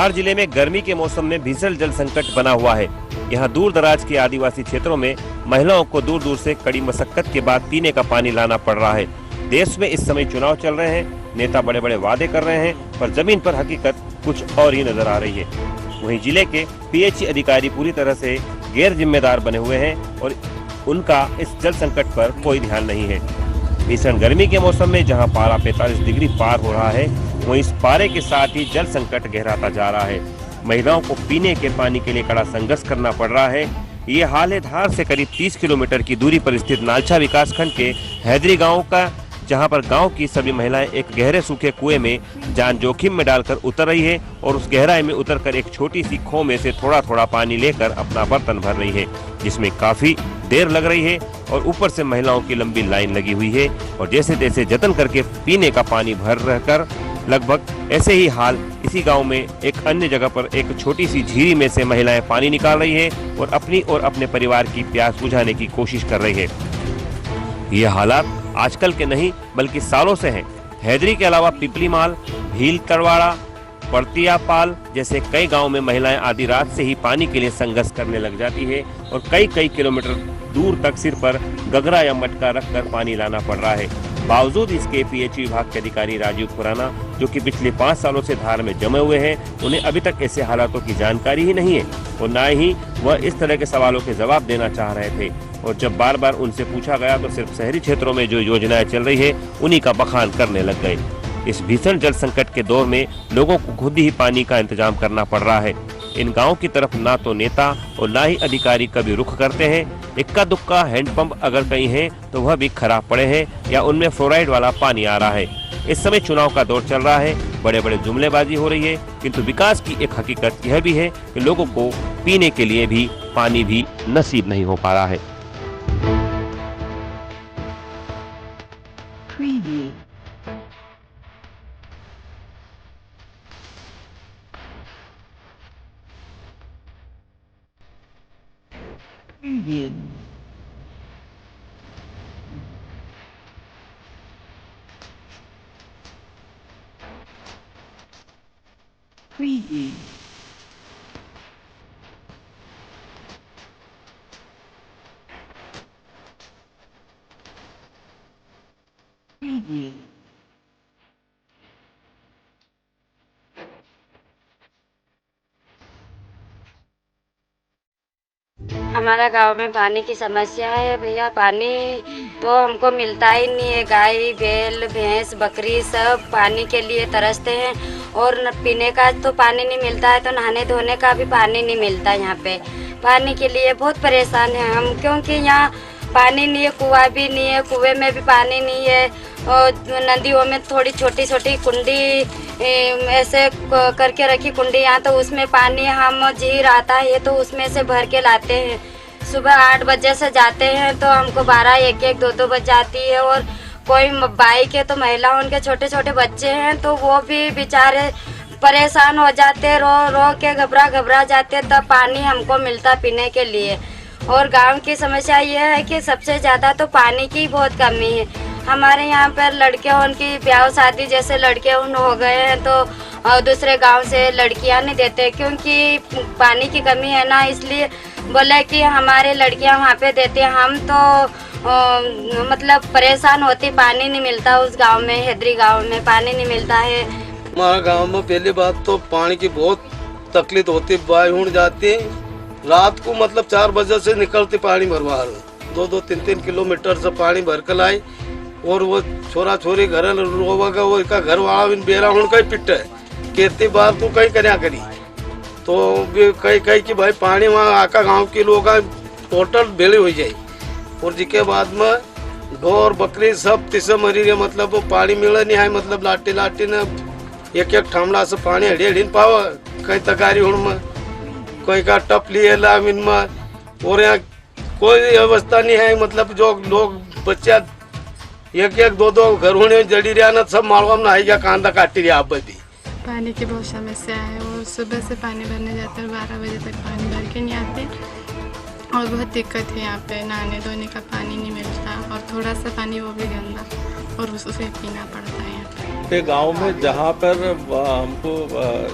धार जिले में गर्मी के मौसम में भीषण जल संकट बना हुआ है। यहाँ दूर दराज के आदिवासी क्षेत्रों में महिलाओं को दूर दूर से कड़ी मशक्कत के बाद पीने का पानी लाना पड़ रहा है। देश में इस समय चुनाव चल रहे हैं, नेता बड़े बड़े वादे कर रहे हैं, पर जमीन पर हकीकत कुछ और ही नजर आ रही है। वहीं जिले के पीएचई अधिकारी पूरी तरह से गैर जिम्मेदार बने हुए हैं और उनका इस जल संकट पर कोई ध्यान नहीं है। भीषण गर्मी के मौसम में जहां पारा 45 डिग्री पार हो रहा है, वहीं इस पारे के साथ ही जल संकट गहराता जा रहा है। महिलाओं को पीने के पानी के लिए कड़ा संघर्ष करना पड़ रहा है। ये हाल है धार से करीब 30 किलोमीटर की दूरी पर स्थित नालछा विकासखंड के हैदरी गांव का, जहां पर गांव की सभी महिलाएं एक गहरे सूखे कुएं में जान जोखिम में डालकर उतर रही है और उस गहराई में उतरकर एक छोटी सी खो में से थोड़ा थोड़ा पानी लेकर अपना बर्तन भर रही है, जिसमें काफी देर लग रही है और ऊपर से महिलाओं की लंबी लाइन लगी हुई है और जैसे तैसे जतन करके पीने का पानी भर रहकर लगभग ऐसे ही हाल इसी गांव में एक अन्य जगह पर एक छोटी सी झील में से महिलाएं पानी निकाल रही है और अपनी और अपने परिवार की प्यास बुझाने की कोशिश कर रही है। ये हालात आजकल के नहीं बल्कि सालों से हैं। हैदरी के अलावा पिपलीमाल, भील करवाड़ा, पड़तियापाल जैसे कई गांव में महिलाएं आधी रात से ही पानी के लिए संघर्ष करने लग जाती है और कई किलोमीटर दूर तक सिर पर गगरा या मटका रखकर पानी लाना पड़ रहा है। बावजूद इसके पीएचई विभाग के अधिकारी राजीव खुराना, जो कि पिछले 5 सालों से धार में जमे हुए हैं, उन्हें अभी तक ऐसे हालातों की जानकारी ही नहीं है और न ही वह इस तरह के सवालों के जवाब देना चाह रहे थे। और जब बार बार उनसे पूछा गया तो सिर्फ शहरी क्षेत्रों में जो योजनाएं चल रही है उन्हीं का बखान करने लग गए। इस भीषण जल संकट के दौर में लोगों को खुद ही पानी का इंतजाम करना पड़ रहा है। इन गांवों की तरफ ना तो नेता और ना ही अधिकारी कभी रुख करते हैं। इक्का दुक्का हैंडपंप अगर कहीं है तो वह भी खराब पड़े हैं या उनमें फ्लोराइड वाला पानी आ रहा है। इस समय चुनाव का दौर चल रहा है, बड़े बड़े जुमलेबाजी हो रही है, किंतु विकास की एक हकीकत यह भी है कि लोगों को पीने के लिए भी पानी भी नसीब नहीं हो पा रहा है। हमारा गांव में पानी की समस्या है भैया। पानी तो हमको मिलता ही नहीं है। गाय, बैल, भैंस, बकरी सब पानी के लिए तरसते हैं और पीने का तो पानी नहीं मिलता है, तो नहाने धोने का भी पानी नहीं मिलता। यहाँ पे पानी के लिए बहुत परेशान है हम, क्योंकि यहाँ पानी नहीं है, कुआं भी नहीं है, कुएं में भी पानी नहीं है और नदियों में थोड़ी छोटी छोटी कुंडी ऐसे करके रखी कुंडी, यहाँ तो उसमें पानी हम झीर आता है तो उसमें से भर के लाते हैं। सुबह 8 बजे से जाते हैं तो हमको 12, 1, 2 बज जाती है। और कोई बाइक है तो महिला, उनके छोटे छोटे बच्चे हैं तो वो भी बेचारे परेशान हो जाते, रो के घबरा जाते, तब पानी हमको मिलता पीने के लिए। और गांव की समस्या ये है कि सबसे ज़्यादा तो पानी की बहुत कमी है। हमारे यहाँ पर लड़के उनकी ब्याह शादी जैसे लड़के उन हो गए हैं तो दूसरे गांव से लड़कियां नहीं देते, क्योंकि पानी की कमी है ना, इसलिए बोले कि हमारे लड़कियां वहाँ पे देते हैं। हम तो मतलब परेशान होती, पानी नहीं मिलता उस गांव में, हैदरी गांव में पानी नहीं मिलता है। हमारा गांव में पहली बात तो पानी की बहुत तकलीफ होती, बाई उड़ जाती, रात को मतलब 4 बजे से निकलती पानी भरवा 2-2, 3-3 किलोमीटर से पानी भर कर लाई। और वो छोरा छोरी घर रोवेगा, वो का घर वाला बेरा हूं कहीं पिट है कहती बात को कहीं करया करी तो कहीं कि भाई पानी वहाँ आका गांव के लोग टोटल बेली हो जाए। और जिसके बाद में ढोर बकरी सब तीसरे मरी गए, मतलब वो पानी मिला नहीं है, मतलब लाटी ने एक ठामड़ा से पानी हड़ी पाव कहीं तगारी हुण में कोई का टप लिए लामिन में। और यहाँ कोई व्यवस्था नहीं है, मतलब जो लोग बच्चा 1-2 घर होने जड़ी रहा ना, सब मालवा में आई गया, कांदा काटी रहा। आप भी पानी की बहुत समस्या है। वो सुबह से पानी भरने जाते हैं, 12 बजे तक पानी भर के नहीं आते और बहुत दिक्कत है यहाँ पे। नहाने धोने का पानी नहीं मिलता और थोड़ा सा पानी वो भी गंदा और उससे पीना पड़ता है यहाँ पे। छोटे गांव में जहां पर हमको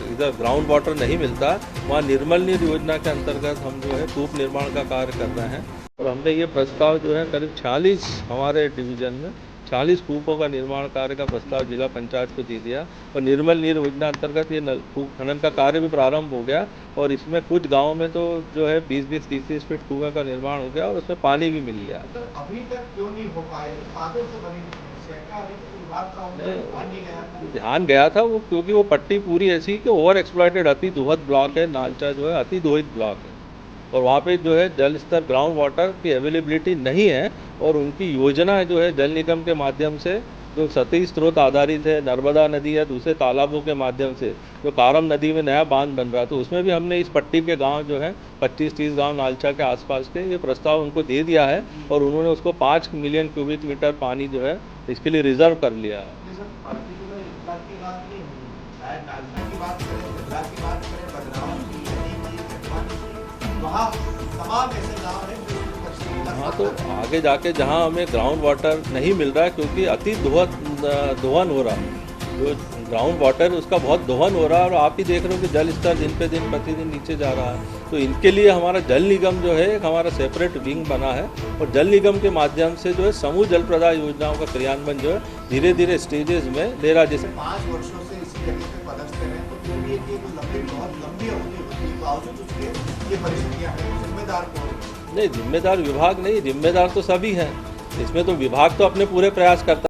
इधर ग्राउंड वाटर नहीं मिलता, वहां निर्मल नीर योजना के अंतर्गत हम जो है कूप निर्माण का कार्य कर रहे हैं। और हमने ये प्रस्ताव जो है करीब 46 हमारे डिवीजन में 40 कूपों का निर्माण कार्य का प्रस्ताव जिला पंचायत को दे दिया और निर्मल नीर योजना अंतर्गत ये कूप खनन का कार्य भी प्रारंभ हो गया। और इसमें कुछ गाँव में तो जो है 20-20, 30-30 फीट कुएं का निर्माण हो गया और उसमें पानी भी मिल गया। अभी तक क्यों नहीं हो पाए? सालों से बनी समस्या का विभाग का पानी गया, ध्यान गया था वो, क्योंकि वो पट्टी पूरी ऐसी कि ओवर एक्सप्लॉइटेड अति दोहद ब्लॉक है। नालचा जो है अति दोहित ब्लॉक है और वहाँ पे जो है जल स्तर ग्राउंड वाटर की अवेलेबिलिटी नहीं है। और उनकी योजना जो है जल निगम के माध्यम से जो सतही स्रोत आधारित है, नर्मदा नदी या दूसरे तालाबों के माध्यम से जो कारम नदी में नया बांध बन रहा है, तो उसमें भी हमने इस पट्टी के गांव जो है 25-30 गांव नालचा के आसपास के ये प्रस्ताव उनको दे दिया है और उन्होंने उसको 5 मिलियन क्यूबिक मीटर पानी जो है इसके लिए रिजर्व कर लिया है। हाँ, तो आगे जाके जहाँ हमें ग्राउंड वाटर नहीं मिल रहा है क्योंकि अति दोहन हो रहा है, जो ग्राउंड वाटर उसका बहुत दोहन हो रहा है और आप ही देख रहे हो कि जल स्तर दिन पे दिन प्रतिदिन नीचे जा रहा है। तो इनके लिए हमारा जल निगम जो है एक हमारा सेपरेट विंग बना है और जल निगम के माध्यम से जो है समूह जल प्रदाय योजनाओं का क्रियान्वयन जो है धीरे धीरे स्टेजेस में ले रहा है। जैसे 5 वर्षों से इसी जगह पे पदस्थ हैं, तो क्यों भी ये बहुत लंबी अवधि होती है, बावजूद उसके ये परिस्थितियाँ हैं, जिम्मेदार कौन? नहीं, जिम्मेदार विभाग नहीं, जिम्मेदार तो सभी हैं। इसमें तो विभाग तो अपने पूरे प्रयास करता है।